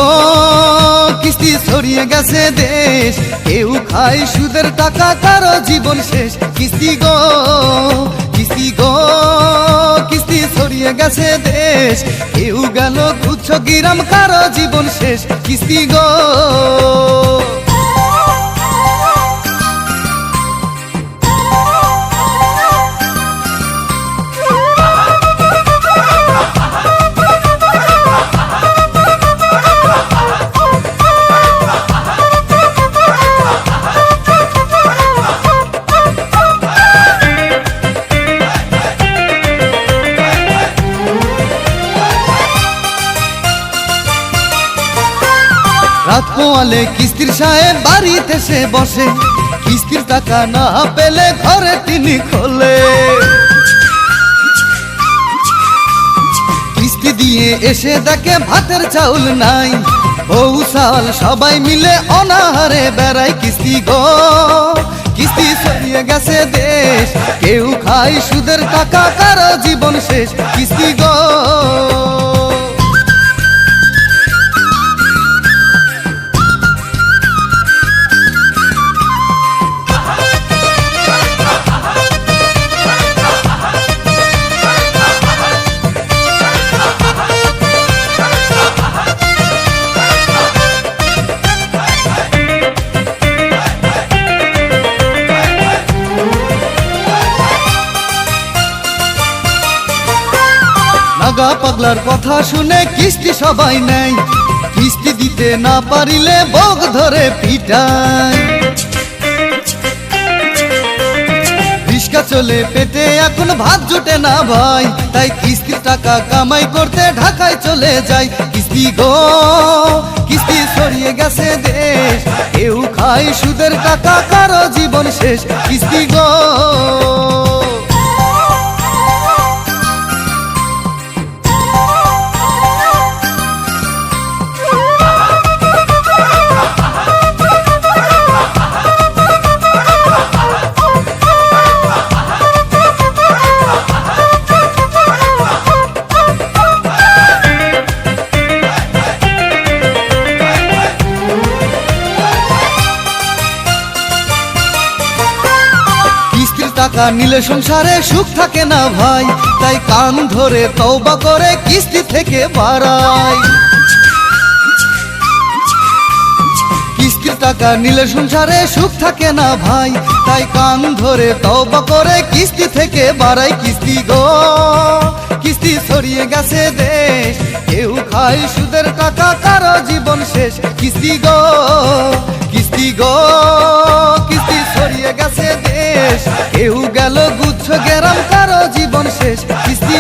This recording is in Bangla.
গো কিস্তি ছড়িয়ে গেছে দেশ, কেউ খায় সুদের টাকা কারো জীবন শেষ। কিস্তি গো কিস্তি গো কিস্তি ছড়িয়ে গেছে দেশ, কেউ গেল গুচ্ছ গিরাম কারো জীবন শেষ। কিস্তি গো রাত পোয়ালে কিস্তির সাহেব বাড়িতে সে বসে, কিস্তির টাকা না পেলে ঘরে তিনি খোলে। কিস্তি দিয়ে এসে দেখে ভাতের চাউল নাই, বউ চাল সবাই মিলে অনাহারে বেড়ায়। কিস্তি গো কিস্তি ছড়িয়ে গেছে দেশ, কেউ খায় সুদের টাকা কারো জীবন শেষ। কিস্তি গো নাগা পাগলার কথা শুনে কিস্তি সবাই নেয়, কিস্তি দিতে না পারিলে বক ধরে পিটায়। রিস্কা চলে পেটে এখন ভাত জুটে না ভাই, তাই কিস্তির টাকা কামাই করতে ঢাকায় চলে যায়। কিস্তি গো কিস্তি ছড়িয়ে গেছে দেশ, কেউ খায় সুদের টাকা কারো জীবন শেষ। কিস্তি গো টাকা নিলে সংসারে সুখ থাকে না ভাই, তাই কান ধরে তওবা করে কিস্তি থেকে বাড়াই। কিস্তির টাকা নিলে সংসারে সুখ থাকে না ভাই, তাই কান ধরে তওবা করে কিস্তি থেকে বাড়াই। কিস্তি গো কিস্তি ছড়িয়ে গেছে দেশ, কেউ খায় সুদের টাকা কারো জীবন শেষ। কিস্তি গো কিস্তি গো কিস্তি ছড়িয়ে গেছে দেশ, কেউ গেল গুচ্ছ গেরাম কারো জীবন শেষ। কিস্তি